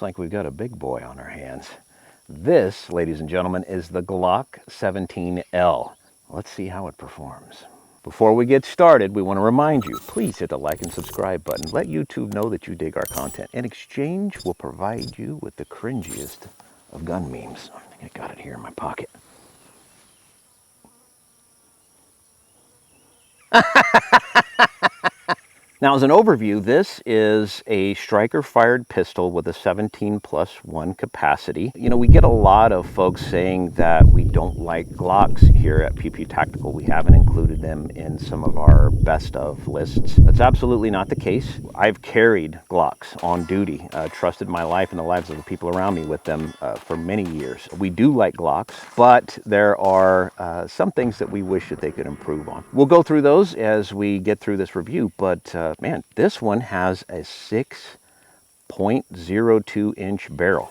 looks like we've got a big boy on our hands. This, ladies and gentlemen, is the Glock 17L. Let's see how it performs. Before we get started, we want to remind you, please hit the like and subscribe button. Let YouTube know that you dig our content. In exchange, we'll provide you with the cringiest of gun memes. I think I got it here in my pocket. Now, as an overview, this is a striker-fired pistol with a 17+1 capacity. You know, we get a lot of folks saying that we don't like Glocks here at Pew Pew Tactical. We haven't included them in some of our best of lists. That's absolutely not the case. I've carried Glocks on duty, trusted my life and the lives of the people around me with them for many years. We do like Glocks, but there are some things that we wish that they could improve on. We'll go through those as we get through this review, but man, this one has a 6.02 inch barrel.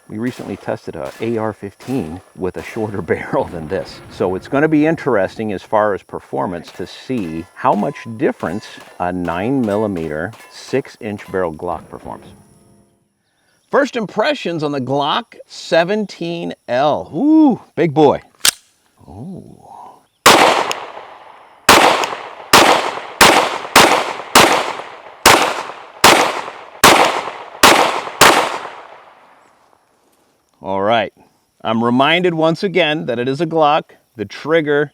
We recently tested a AR-15 with a shorter barrel than this. So it's going to be interesting as far as performance to see how much difference a 9mm 6-inch barrel Glock performs. First impressions on the Glock 17L. Ooh, big boy. Ooh. All right, I'm reminded once again that it is a Glock. The trigger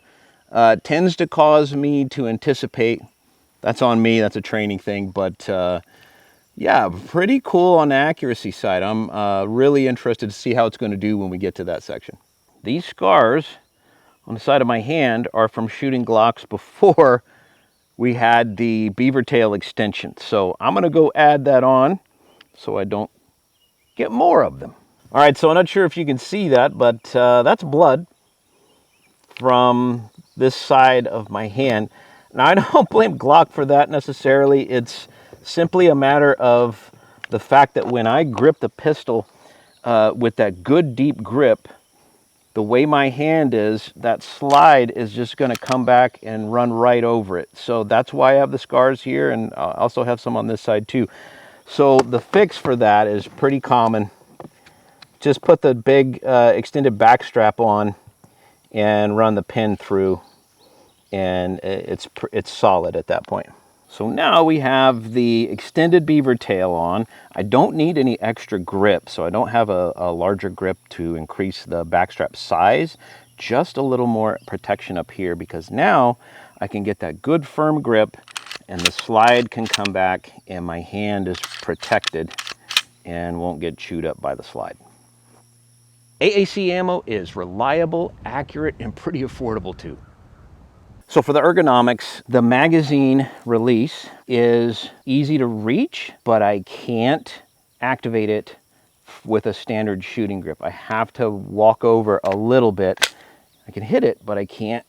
tends to cause me to anticipate. That's on me, that's a training thing, but yeah, pretty cool on the accuracy side. I'm really interested to see how it's going to do when we get to that section. These scars on the side of my hand are from shooting Glocks before we had the Beavertail extension. So I'm going to go add that on so I don't get more of them. All right, so I'm not sure if you can see that, but that's blood from this side of my hand. Now, I don't blame Glock for that necessarily. It's simply a matter of the fact that when I grip the pistol with that good deep grip, the way my hand is, that slide is just going to come back and run right over it. So that's why I have the scars here, and I also have some on this side too. So the fix for that is pretty common. Just put the big extended back strap on and run the pin through, and it's solid at that point. So now we have the extended Beavertail on. I don't need any extra grip, so I don't have a larger grip to increase the backstrap size. Just a little more protection up here, because now I can get that good firm grip and the slide can come back and my hand is protected and won't get chewed up by the slide. AAC ammo is reliable, accurate, and pretty affordable too. So for the ergonomics, the magazine release is easy to reach, but I can't activate it with a standard shooting grip. I have to walk over a little bit. I can hit it, but I can't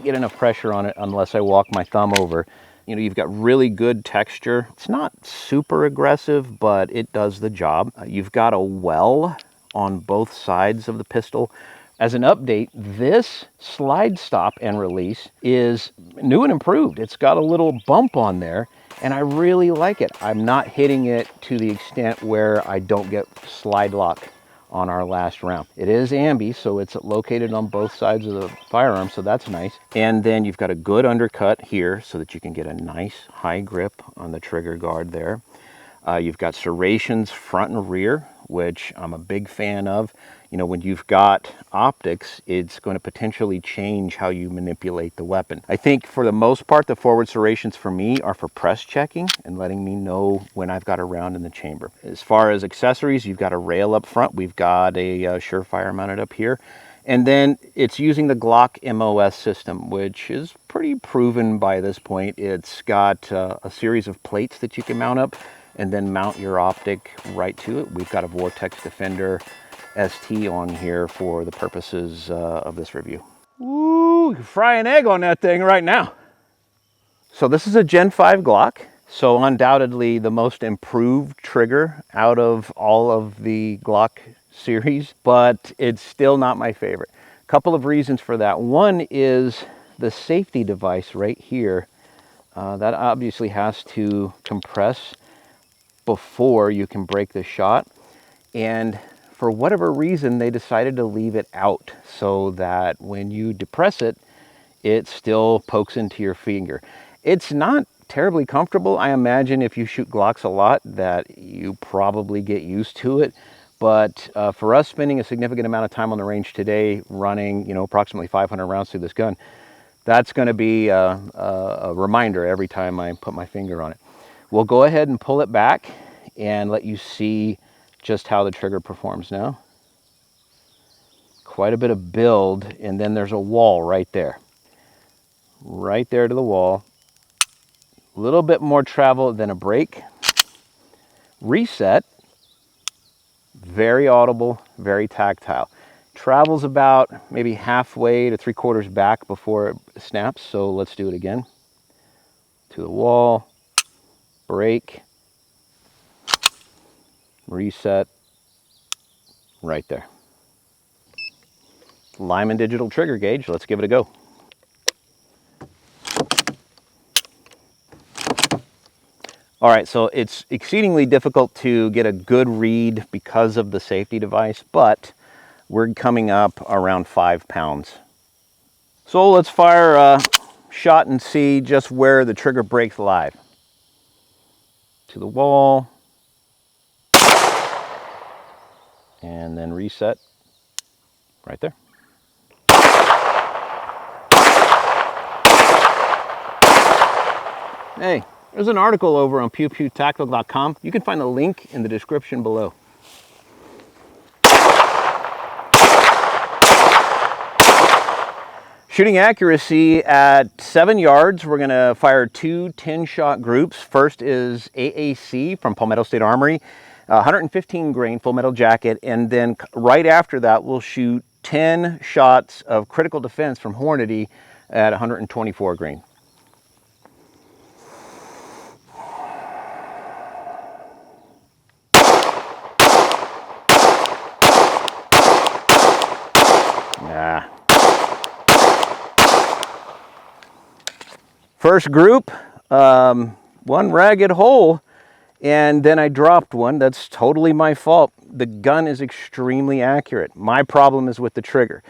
get enough pressure on it unless I walk my thumb over. You know, you've got really good texture. It's not super aggressive, but it does the job. You've got a well on both sides of the pistol. As an update, this slide stop and release is new and improved. It's got a little bump on there, and I really like it. I'm not hitting it to the extent where I don't get slide lock on our last round. It is ambi, so it's located on both sides of the firearm, so that's nice. And then you've got a good undercut here so that you can get a nice high grip on the trigger guard there. You've got serrations front and rear, which I'm a big fan of. You know, when you've got optics, it's going to potentially change how you manipulate the weapon. I think for the most part, the forward serrations for me are for press checking and letting me know when I've got a round in the chamber. As far as accessories, you've got a rail up front. We've got a Surefire mounted up here. And then it's using the Glock MOS system, which is pretty proven by this point. It's got a series of plates that you can mount up and then mount your optic right to it. We've got a Vortex Defender ST on here for the purposes of this review. Ooh, you can fry an egg on that thing right now. So this is a Gen 5 Glock. So undoubtedly the most improved trigger out of all of the Glock series, but it's still not my favorite. A couple of reasons for that. One is the safety device right here. That obviously has to compress before you can break the shot. And for whatever reason, they decided to leave it out so that when you depress it, it still pokes into your finger. It's not terribly comfortable. I imagine if you shoot Glocks a lot that you probably get used to it. But for us spending a significant amount of time on the range today, running, you know, approximately 500 rounds through this gun, that's going to be a reminder every time I put my finger on it. We'll go ahead and pull it back and let you see just how the trigger performs now. Quite a bit of build, and then there's a wall right there. Right there to the wall. A little bit more travel than a break. Reset. Very audible, very tactile. Travels about maybe halfway to 3/4 back before it snaps, so let's do it again. To the wall, break, reset, right there. Lyman digital trigger gauge, let's give it a go. All right, so it's exceedingly difficult to get a good read because of the safety device, but we're coming up around 5 pounds. So let's fire a shot and see just where the trigger breaks live. To the wall, and then reset right there. Hey, there's an article over on pewpewtactical.com. You can find the link in the description below. Shooting accuracy at 7 yards, we're going to fire 2 10-shot groups. First is AAC from Palmetto State Armory, 115 grain full metal jacket, and then right after that we'll shoot 10 shots of critical defense from Hornady at 124 grain. Nah. First group, one ragged hole, and then I dropped one. That's totally my fault. The gun is extremely accurate. My problem is with the trigger.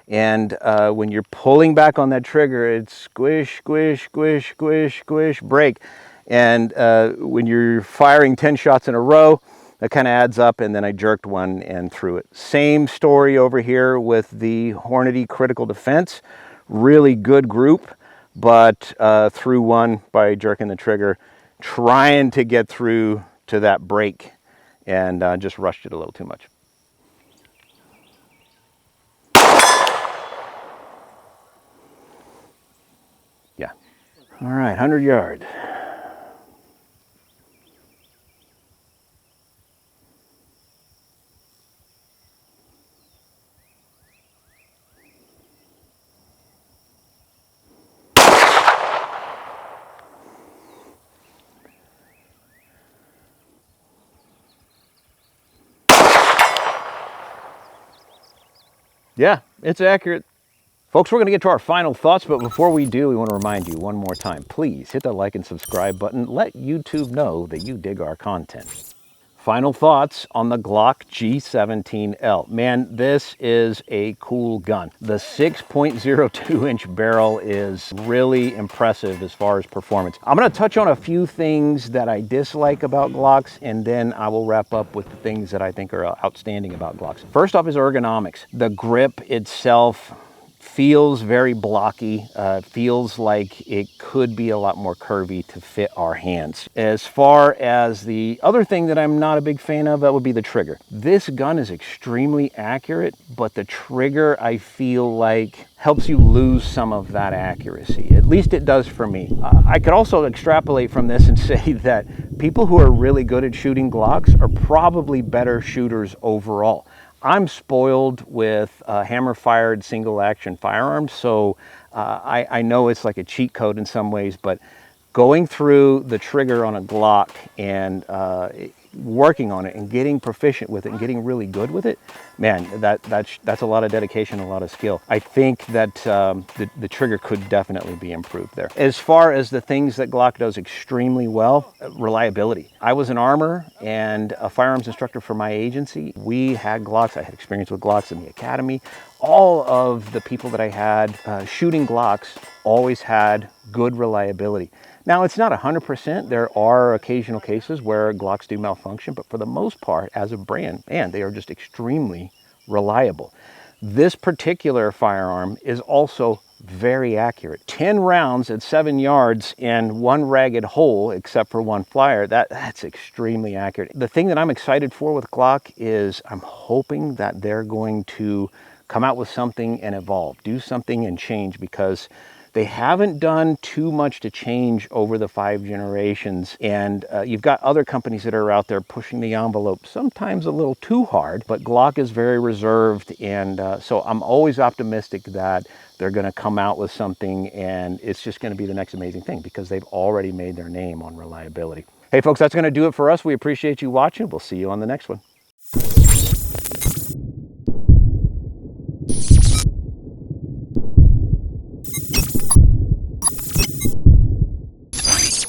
And when you're pulling back on that trigger, it's squish, squish, squish, squish, squish, break. And when you're firing 10 shots in a row, that kind of adds up, and then I jerked one and threw it. Same story over here with the Hornady Critical Defense. Really good group, but threw one by jerking the trigger, trying to get through to that break, and just rushed it a little too much. Yeah. All right, 100 yards. Yeah, it's accurate. Folks, we're going to get to our final thoughts, but before we do, we want to remind you one more time, please hit that like and subscribe button. Let YouTube know that you dig our content. Final thoughts on the Glock G17L. Man, this is a cool gun. The 6.02-inch barrel is really impressive as far as performance. I'm going to touch on a few things that I dislike about Glocks, and then I will wrap up with the things that I think are outstanding about Glocks. First off is ergonomics. The grip itself feels very blocky, feels like it could be a lot more curvy to fit our hands. As far as the other thing that I'm not a big fan of, that would be the trigger. This gun is extremely accurate, but the trigger, I feel like, helps you lose some of that accuracy. At least it does for me. I could also extrapolate from this and say that people who are really good at shooting Glocks are probably better shooters overall. I'm spoiled with hammer-fired single-action firearms, so I know it's like a cheat code in some ways, but going through the trigger on a Glock and working on it and getting proficient with it and getting really good with it, man, that's a lot of dedication, a lot of skill. I think that the trigger could definitely be improved there. As far as the things that Glock does extremely well, reliability. I was an armor and a firearms instructor for my agency. We had Glocks. I had experience with Glocks in the academy. All of the people that I had shooting Glocks always had good reliability. Now, it's not 100%. There are occasional cases where Glocks do malfunction, but for the most part, as a brand, man, they are just extremely reliable. This particular firearm is also very accurate. 10 rounds at 7 yards in one ragged hole, except for one flyer, that's extremely accurate. The thing that I'm excited for with Glock is I'm hoping that they're going to come out with something and evolve, do something and change, because they haven't done too much to change over the 5 generations. And you've got other companies that are out there pushing the envelope, sometimes a little too hard, but Glock is very reserved. And so I'm always optimistic that they're gonna come out with something and it's just gonna be the next amazing thing, because they've already made their name on reliability. Hey folks, that's gonna do it for us. We appreciate you watching. We'll see you on the next one.